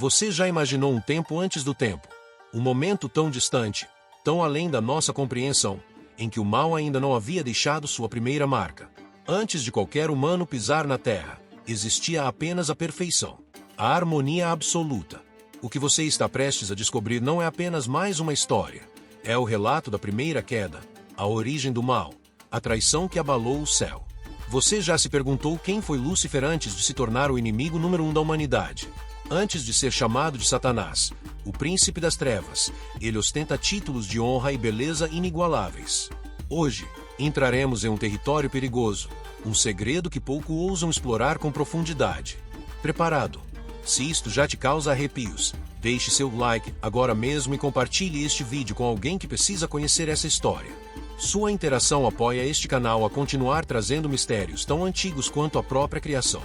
Você já imaginou um tempo antes do tempo? Um momento tão distante, tão além da nossa compreensão, em que o mal ainda não havia deixado sua primeira marca. Antes de qualquer humano pisar na Terra, existia apenas a perfeição, a harmonia absoluta. O que você está prestes a descobrir não é apenas mais uma história. É o relato da primeira queda, a origem do mal, a traição que abalou o céu. Você já se perguntou quem foi Lúcifer antes de se tornar o inimigo número 1 da humanidade? Antes de ser chamado de Satanás, o príncipe das trevas, ele ostenta títulos de honra e beleza inigualáveis. Hoje, entraremos em um território perigoso, um segredo que pouco ousam explorar com profundidade. Preparado? Se isto já te causa arrepios, deixe seu like agora mesmo e compartilhe este vídeo com alguém que precisa conhecer essa história. Sua interação apoia este canal a continuar trazendo mistérios tão antigos quanto a própria criação.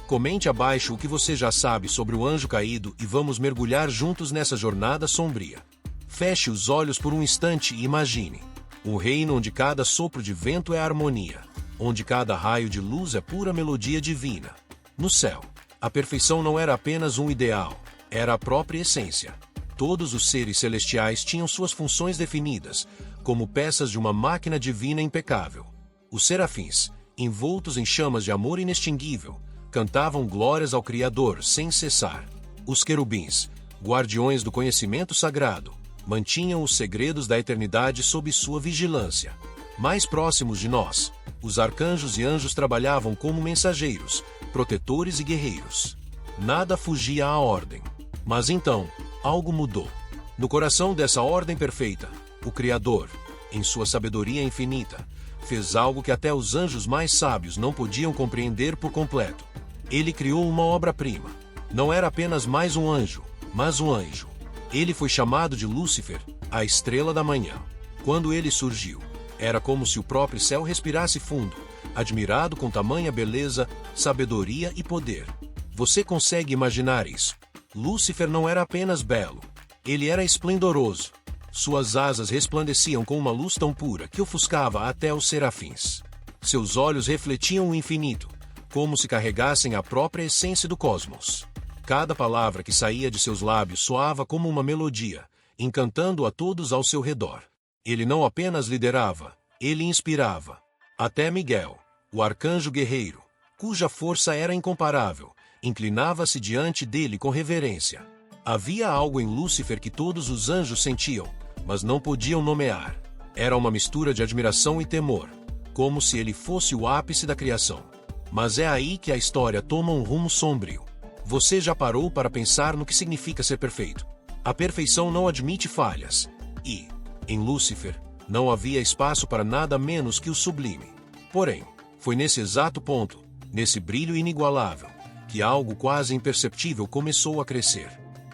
Comente abaixo o que você já sabe sobre o anjo caído e vamos mergulhar juntos nessa jornada sombria. Feche os olhos por um instante e imagine um reino onde cada sopro de vento é harmonia, onde cada raio de luz é pura melodia divina. No céu, a perfeição não era apenas um ideal, era a própria essência. Todos os seres celestiais tinham suas funções definidas, como peças de uma máquina divina impecável. Os serafins, envoltos em chamas de amor inextinguível, cantavam glórias ao Criador sem cessar. Os querubins, guardiões do conhecimento sagrado, mantinham os segredos da eternidade sob sua vigilância. Mais próximos de nós, os arcanjos e anjos trabalhavam como mensageiros, protetores e guerreiros. Nada fugia à ordem. Mas então, algo mudou. No coração dessa ordem perfeita, o Criador, em sua sabedoria infinita, fez algo que até os anjos mais sábios não podiam compreender por completo. Ele criou uma obra-prima. Não era apenas mais um anjo, mas um anjo. Ele foi chamado de Lúcifer, a estrela da manhã. Quando ele surgiu, era como se o próprio céu respirasse fundo, admirado com tamanha beleza, sabedoria e poder. Você consegue imaginar isso? Lúcifer não era apenas belo. Ele era esplendoroso. Suas asas resplandeciam com uma luz tão pura que ofuscava até os serafins. Seus olhos refletiam o infinito, como se carregassem a própria essência do cosmos. Cada palavra que saía de seus lábios soava como uma melodia, encantando a todos ao seu redor. Ele não apenas liderava, ele inspirava. Até Miguel, o arcanjo guerreiro, cuja força era incomparável, inclinava-se diante dele com reverência. Havia algo em Lúcifer que todos os anjos sentiam, mas não podiam nomear. Era uma mistura de admiração e temor, como se ele fosse o ápice da criação. Mas é aí que a história toma um rumo sombrio. Você já parou para pensar no que significa ser perfeito? A perfeição não admite falhas. E, em Lúcifer, não havia espaço para nada menos que o sublime. Porém, foi nesse exato ponto, nesse brilho inigualável, que algo quase imperceptível começou a crescer.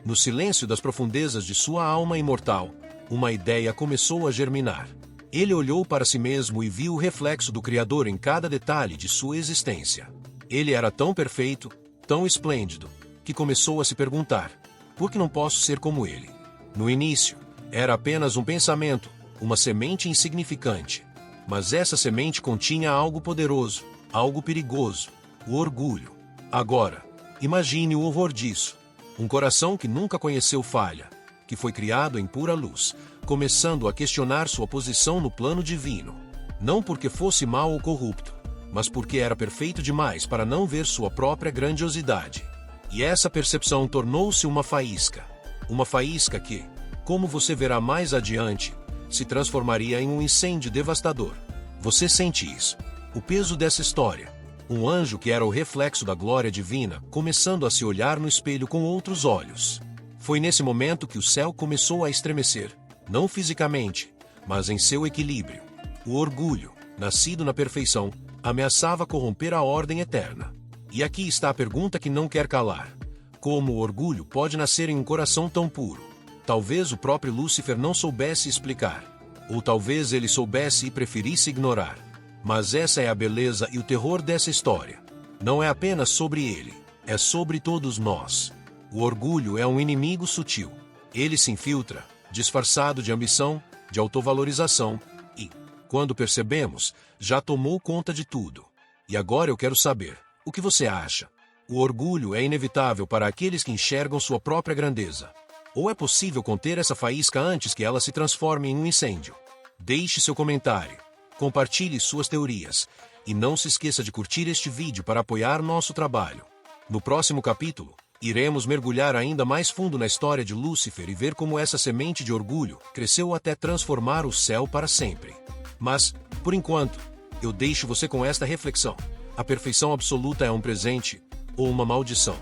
No silêncio das profundezas de sua alma imortal, uma ideia começou a germinar. Ele olhou para si mesmo e viu o reflexo do Criador em cada detalhe de sua existência. Ele era tão perfeito, tão esplêndido, que começou a se perguntar: por que não posso ser como ele? No início, era apenas um pensamento, uma semente insignificante. Mas essa semente continha algo poderoso, algo perigoso: o orgulho. Agora, imagine o horror disso. Um coração que nunca conheceu falha, que foi criado em pura luz, começando a questionar sua posição no plano divino. Não porque fosse mau ou corrupto, mas porque era perfeito demais para não ver sua própria grandiosidade. E essa percepção tornou-se uma faísca. Uma faísca que, como você verá mais adiante, se transformaria em um incêndio devastador. Você sente isso? O peso dessa história. Um anjo que era o reflexo da glória divina, começando a se olhar no espelho com outros olhos. Foi nesse momento que o céu começou a estremecer, não fisicamente, mas em seu equilíbrio. O orgulho, nascido na perfeição, ameaçava corromper a ordem eterna. E aqui está a pergunta que não quer calar: como o orgulho pode nascer em um coração tão puro? Talvez o próprio Lúcifer não soubesse explicar. Ou talvez ele soubesse e preferisse ignorar. Mas essa é a beleza e o terror dessa história. Não é apenas sobre ele, é sobre todos nós. O orgulho é um inimigo sutil. Ele se infiltra, disfarçado de ambição, de autovalorização, e, quando percebemos, já tomou conta de tudo. E agora eu quero saber, o que você acha? O orgulho é inevitável para aqueles que enxergam sua própria grandeza. Ou é possível conter essa faísca antes que ela se transforme em um incêndio? Deixe seu comentário, compartilhe suas teorias, e não se esqueça de curtir este vídeo para apoiar nosso trabalho. No próximo capítulo, iremos mergulhar ainda mais fundo na história de Lúcifer e ver como essa semente de orgulho cresceu até transformar o céu para sempre. Mas, por enquanto, eu deixo você com esta reflexão. A perfeição absoluta é um presente ou uma maldição?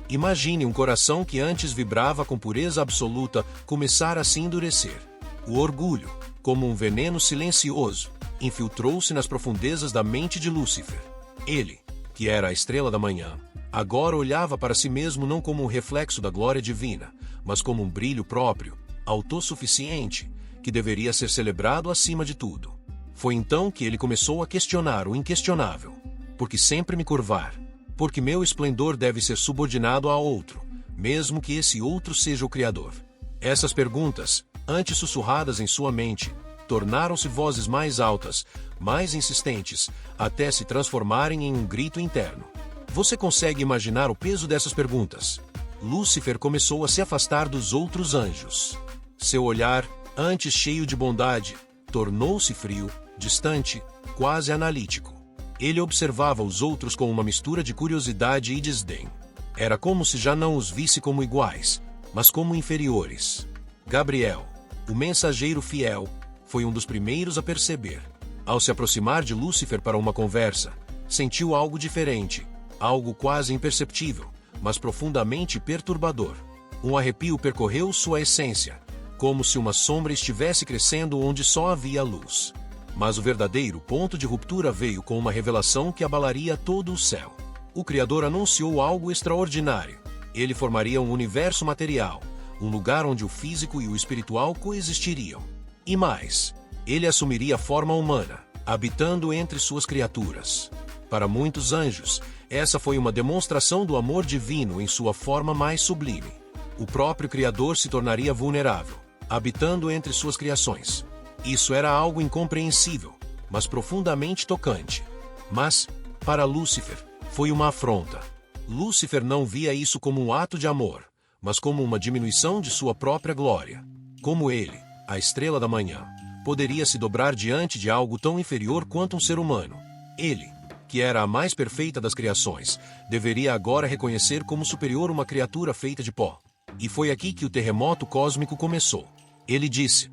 Imagine um coração que antes vibrava com pureza absoluta começar a se endurecer. O orgulho, como um veneno silencioso, infiltrou-se nas profundezas da mente de Lúcifer. Ele, que era a estrela da manhã, agora olhava para si mesmo não como um reflexo da glória divina, mas como um brilho próprio, autossuficiente, que deveria ser celebrado acima de tudo. Foi então que ele começou a questionar o inquestionável. Por que sempre me curvar? Porque meu esplendor deve ser subordinado a outro, mesmo que esse outro seja o Criador. Essas perguntas, antes sussurradas em sua mente, tornaram-se vozes mais altas, mais insistentes, até se transformarem em um grito interno. Você consegue imaginar o peso dessas perguntas? Lúcifer começou a se afastar dos outros anjos. Seu olhar, antes cheio de bondade, tornou-se frio, distante, quase analítico. Ele observava os outros com uma mistura de curiosidade e desdém. Era como se já não os visse como iguais, mas como inferiores. Gabriel, o mensageiro fiel, foi um dos primeiros a perceber. Ao se aproximar de Lúcifer para uma conversa, sentiu algo diferente, algo quase imperceptível, mas profundamente perturbador. Um arrepio percorreu sua essência, como se uma sombra estivesse crescendo onde só havia luz. Mas o verdadeiro ponto de ruptura veio com uma revelação que abalaria todo o céu. O Criador anunciou algo extraordinário. Ele formaria um universo material, um lugar onde o físico e o espiritual coexistiriam. E mais, ele assumiria a forma humana, habitando entre suas criaturas. Para muitos anjos, essa foi uma demonstração do amor divino em sua forma mais sublime. O próprio Criador se tornaria vulnerável, habitando entre suas criações. Isso era algo incompreensível, mas profundamente tocante. Mas, para Lúcifer, foi uma afronta. Lúcifer não via isso como um ato de amor, mas como uma diminuição de sua própria glória. Como ele, a estrela da manhã, poderia se dobrar diante de algo tão inferior quanto um ser humano? Ele, que era a mais perfeita das criações, deveria agora reconhecer como superior uma criatura feita de pó. E foi aqui que o terremoto cósmico começou. Ele disse,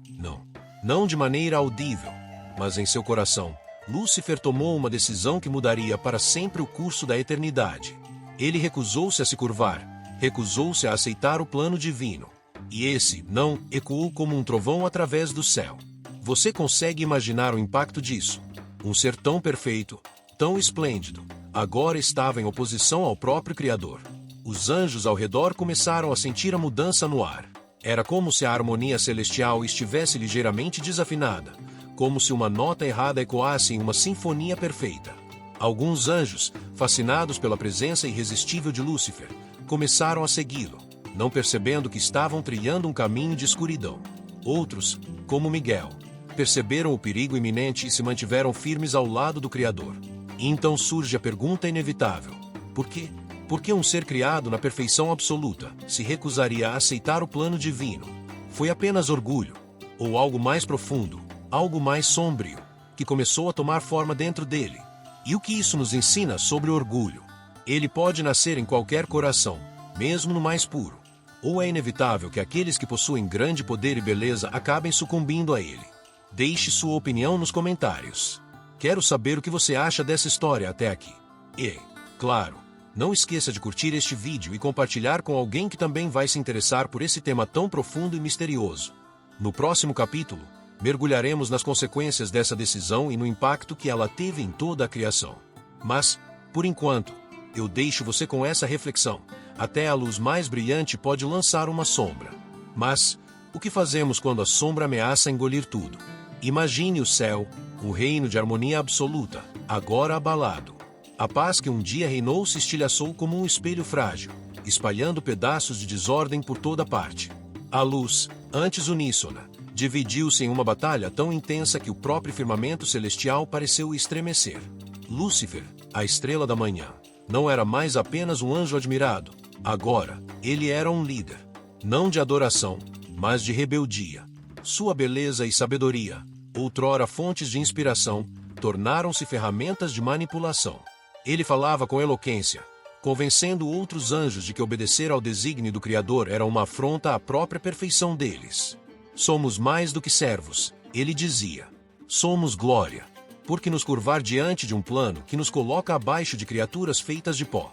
não de maneira audível, mas em seu coração, Lúcifer tomou uma decisão que mudaria para sempre o curso da eternidade. Ele recusou-se a se curvar, recusou-se a aceitar o plano divino. E esse não ecoou como um trovão através do céu. Você consegue imaginar o impacto disso? Um ser tão perfeito, tão esplêndido, agora estava em oposição ao próprio Criador. Os anjos ao redor começaram a sentir a mudança no ar. Era como se a harmonia celestial estivesse ligeiramente desafinada, como se uma nota errada ecoasse em uma sinfonia perfeita. Alguns anjos, fascinados pela presença irresistível de Lúcifer, começaram a segui-lo, não percebendo que estavam trilhando um caminho de escuridão. Outros, como Miguel, perceberam o perigo iminente e se mantiveram firmes ao lado do Criador. E então surge a pergunta inevitável: por quê? Por que um ser criado na perfeição absoluta se recusaria a aceitar o plano divino? Foi apenas orgulho? Ou algo mais profundo, algo mais sombrio, que começou a tomar forma dentro dele? E o que isso nos ensina sobre o orgulho? Ele pode nascer em qualquer coração, mesmo no mais puro. Ou é inevitável que aqueles que possuem grande poder e beleza acabem sucumbindo a ele? Deixe sua opinião nos comentários. Quero saber o que você acha dessa história até aqui. E, claro, não esqueça de curtir este vídeo e compartilhar com alguém que também vai se interessar por esse tema tão profundo e misterioso. No próximo capítulo, mergulharemos nas consequências dessa decisão e no impacto que ela teve em toda a criação. Mas, por enquanto, eu deixo você com essa reflexão. Até a luz mais brilhante pode lançar uma sombra. Mas, o que fazemos quando a sombra ameaça engolir tudo? Imagine o céu, um reino de harmonia absoluta, agora abalado. A paz que um dia reinou se estilhaçou como um espelho frágil, espalhando pedaços de desordem por toda parte. A luz, antes uníssona, dividiu-se em uma batalha tão intensa que o próprio firmamento celestial pareceu estremecer. Lúcifer, a estrela da manhã, Não era mais apenas um anjo admirado. Agora, ele era um líder. Não de adoração, mas de rebeldia. Sua beleza e sabedoria, outrora fontes de inspiração, tornaram-se ferramentas de manipulação. Ele falava com eloquência, convencendo outros anjos de que obedecer ao desígnio do Criador era uma afronta à própria perfeição deles. Somos mais do que servos, ele dizia. Somos glória, porque nos curvar diante de um plano que nos coloca abaixo de criaturas feitas de pó.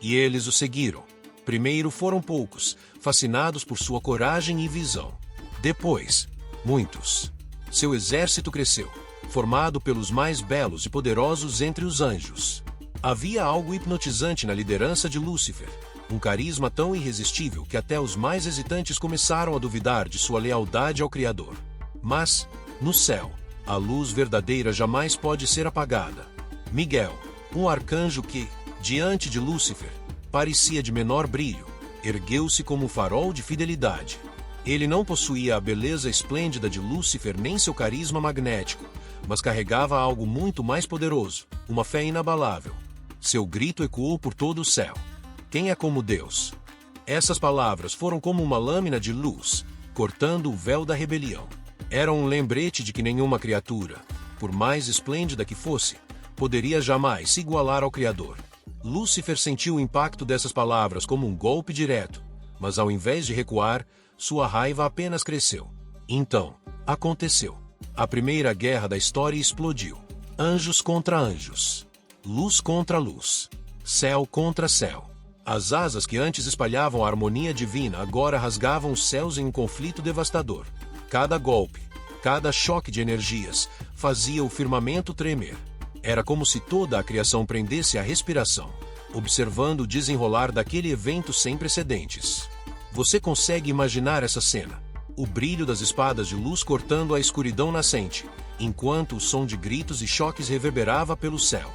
E eles o seguiram. Primeiro foram poucos, fascinados por sua coragem e visão. Depois, muitos. Seu exército cresceu, formado pelos mais belos e poderosos entre os anjos. Havia algo hipnotizante na liderança de Lúcifer, um carisma tão irresistível que até os mais hesitantes começaram a duvidar de sua lealdade ao Criador. Mas, no céu, a luz verdadeira jamais pode ser apagada. Miguel, um arcanjo que, diante de Lúcifer, parecia de menor brilho, ergueu-se como um farol de fidelidade. Ele não possuía a beleza esplêndida de Lúcifer nem seu carisma magnético, mas carregava algo muito mais poderoso, uma fé inabalável. Seu grito ecoou por todo o céu. Quem é como Deus? Essas palavras foram como uma lâmina de luz, cortando o véu da rebelião. Era um lembrete de que nenhuma criatura, por mais esplêndida que fosse, poderia jamais se igualar ao Criador. Lúcifer sentiu o impacto dessas palavras como um golpe direto, mas ao invés de recuar, sua raiva apenas cresceu. Então, aconteceu. A primeira guerra da história explodiu. Anjos contra anjos. Luz contra luz. Céu contra céu. As asas que antes espalhavam a harmonia divina agora rasgavam os céus em um conflito devastador. Cada golpe, cada choque de energias, fazia o firmamento tremer. Era como se toda a criação prendesse a respiração, observando o desenrolar daquele evento sem precedentes. Você consegue imaginar essa cena? O brilho das espadas de luz cortando a escuridão nascente, enquanto o som de gritos e choques reverberava pelo céu.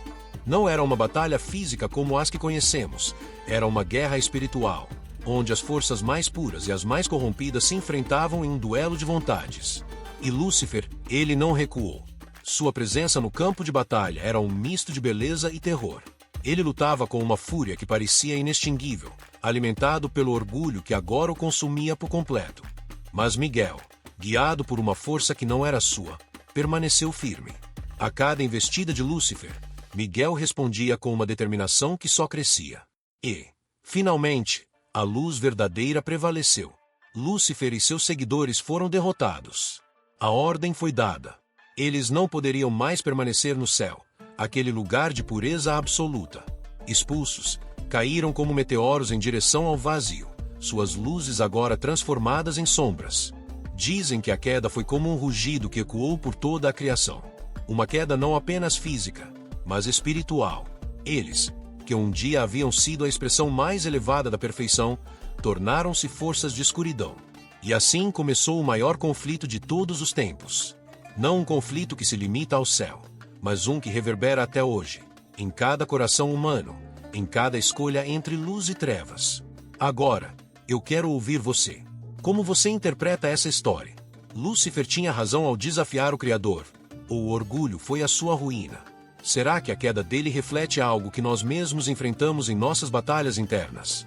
Não era uma batalha física como as que conhecemos, era uma guerra espiritual, onde as forças mais puras e as mais corrompidas se enfrentavam em um duelo de vontades. E Lúcifer, ele não recuou. Sua presença no campo de batalha era um misto de beleza e terror. Ele lutava com uma fúria que parecia inextinguível, alimentado pelo orgulho que agora o consumia por completo. Mas Miguel, guiado por uma força que não era sua, permaneceu firme. A cada investida de Lúcifer, Miguel respondia com uma determinação que só crescia. E, finalmente, a luz verdadeira prevaleceu. Lúcifer e seus seguidores foram derrotados. A ordem foi dada. Eles não poderiam mais permanecer no céu, aquele lugar de pureza absoluta. Expulsos, caíram como meteoros em direção ao vazio, suas luzes agora transformadas em sombras. Dizem que a queda foi como um rugido que ecoou por toda a criação. Uma queda não apenas física, mas espiritual. Eles, que um dia haviam sido a expressão mais elevada da perfeição, tornaram-se forças de escuridão. E assim começou o maior conflito de todos os tempos. Não um conflito que se limita ao céu, mas um que reverbera até hoje, em cada coração humano, em cada escolha entre luz e trevas. Agora, eu quero ouvir você. Como você interpreta essa história? Lúcifer tinha razão ao desafiar o Criador, ou o orgulho foi a sua ruína? Será que a queda dele reflete algo que nós mesmos enfrentamos em nossas batalhas internas?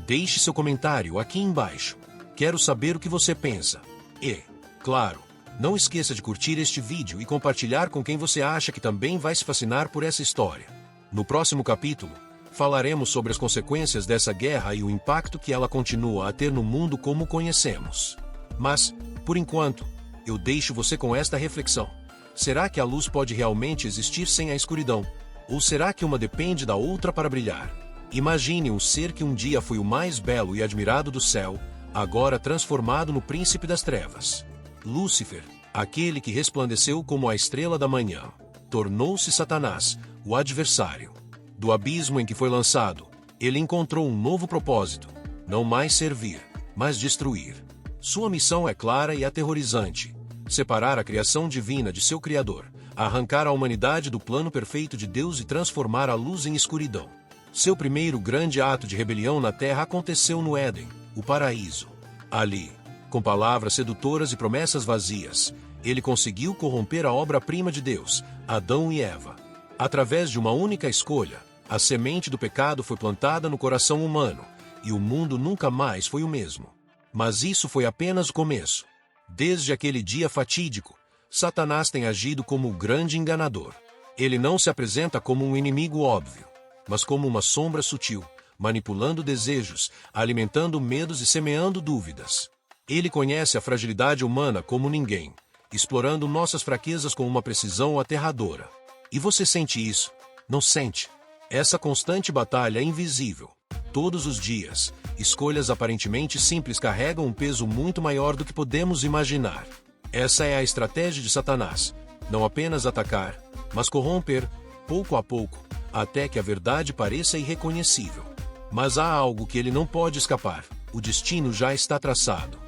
Deixe seu comentário aqui embaixo. Quero saber o que você pensa. E, claro, não esqueça de curtir este vídeo e compartilhar com quem você acha que também vai se fascinar por essa história. No próximo capítulo, falaremos sobre as consequências dessa guerra e o impacto que ela continua a ter no mundo como o conhecemos. Mas, por enquanto, eu deixo você com esta reflexão. Será que a luz pode realmente existir sem a escuridão? Ou será que uma depende da outra para brilhar? Imagine um ser que um dia foi o mais belo e admirado do céu, agora transformado no príncipe das trevas. Lúcifer, aquele que resplandeceu como a estrela da manhã, tornou-se Satanás, o adversário. Do abismo em que foi lançado, ele encontrou um novo propósito: não mais servir, mas destruir. Sua missão é clara e aterrorizante: separar a criação divina de seu Criador, arrancar a humanidade do plano perfeito de Deus e transformar a luz em escuridão. Seu primeiro grande ato de rebelião na Terra aconteceu no Éden, o paraíso. Ali, com palavras sedutoras e promessas vazias, ele conseguiu corromper a obra-prima de Deus, Adão e Eva. Através de uma única escolha, A semente do pecado foi plantada no coração humano, e o mundo nunca mais foi o mesmo. Mas isso foi apenas o começo. Desde aquele dia fatídico, Satanás tem agido como o grande enganador. Ele não se apresenta como um inimigo óbvio, mas como uma sombra sutil, manipulando desejos, alimentando medos e semeando dúvidas. Ele conhece a fragilidade humana como ninguém, explorando nossas fraquezas com uma precisão aterradora. E você sente isso? Não sente? Essa constante batalha é invisível. Todos os dias, escolhas aparentemente simples carregam um peso muito maior do que podemos imaginar. Essa é a estratégia de Satanás, não apenas atacar, mas corromper, pouco a pouco, até que a verdade pareça irreconhecível. Mas há algo que ele não pode escapar: o destino já está traçado.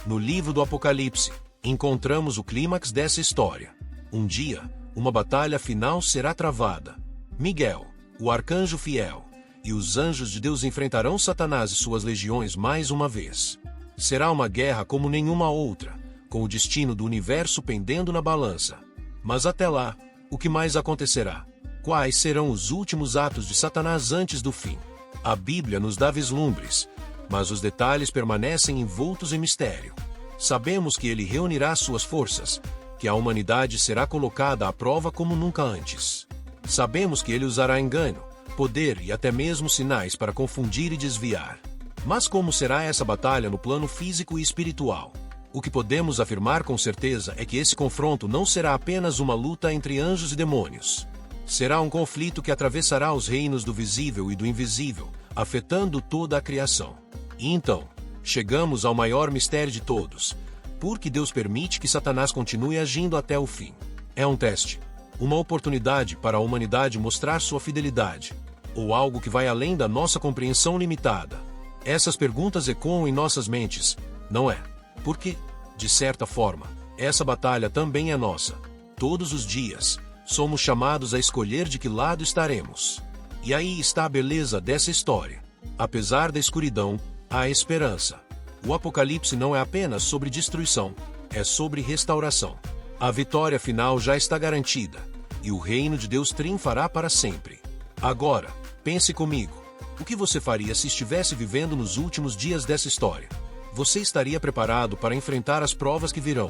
No livro do Apocalipse, encontramos o clímax dessa história. Um dia, uma batalha final será travada. Miguel, o arcanjo fiel, e os anjos de Deus enfrentarão Satanás e suas legiões mais uma vez. Será uma guerra como nenhuma outra, com o destino do universo pendendo na balança. Mas até lá, o que mais acontecerá? Quais serão os últimos atos de Satanás antes do fim? A Bíblia nos dá vislumbres, mas os detalhes permanecem envoltos em mistério. Sabemos que ele reunirá suas forças, que a humanidade será colocada à prova como nunca antes. Sabemos que ele usará engano, poder e até mesmo sinais para confundir e desviar. Mas como será essa batalha no plano físico e espiritual? O que podemos afirmar com certeza é que esse confronto não será apenas uma luta entre anjos e demônios. Será um conflito que atravessará os reinos do visível e do invisível, afetando toda a criação. E então, chegamos ao maior mistério de todos: por que Deus permite que Satanás continue agindo até o fim? É um teste, uma oportunidade para a humanidade mostrar sua fidelidade, ou algo que vai além da nossa compreensão limitada? Essas perguntas ecoam em nossas mentes, não é? Porque, de certa forma, essa batalha também é nossa. Todos os dias, somos chamados a escolher de que lado estaremos. E aí está a beleza dessa história. Apesar da escuridão, há esperança. O Apocalipse não é apenas sobre destruição, é sobre restauração. A vitória final já está garantida, e o reino de Deus triunfará para sempre. Agora, pense comigo. O que você faria se estivesse vivendo nos últimos dias dessa história? Você estaria preparado para enfrentar as provas que virão?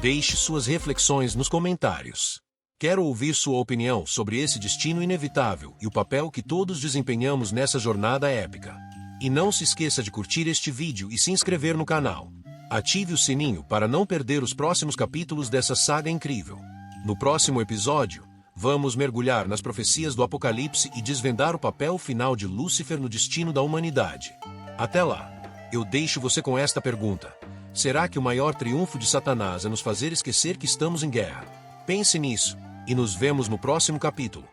Deixe suas reflexões nos comentários. Quero ouvir sua opinião sobre esse destino inevitável e o papel que todos desempenhamos nessa jornada épica. E não se esqueça de curtir este vídeo e se inscrever no canal. Ative o sininho para não perder os próximos capítulos dessa saga incrível. No próximo episódio, vamos mergulhar nas profecias do Apocalipse e desvendar o papel final de Lúcifer no destino da humanidade. Até lá! Eu deixo você com esta pergunta: será que o maior triunfo de Satanás é nos fazer esquecer que estamos em guerra? Pense nisso, e nos vemos no próximo capítulo.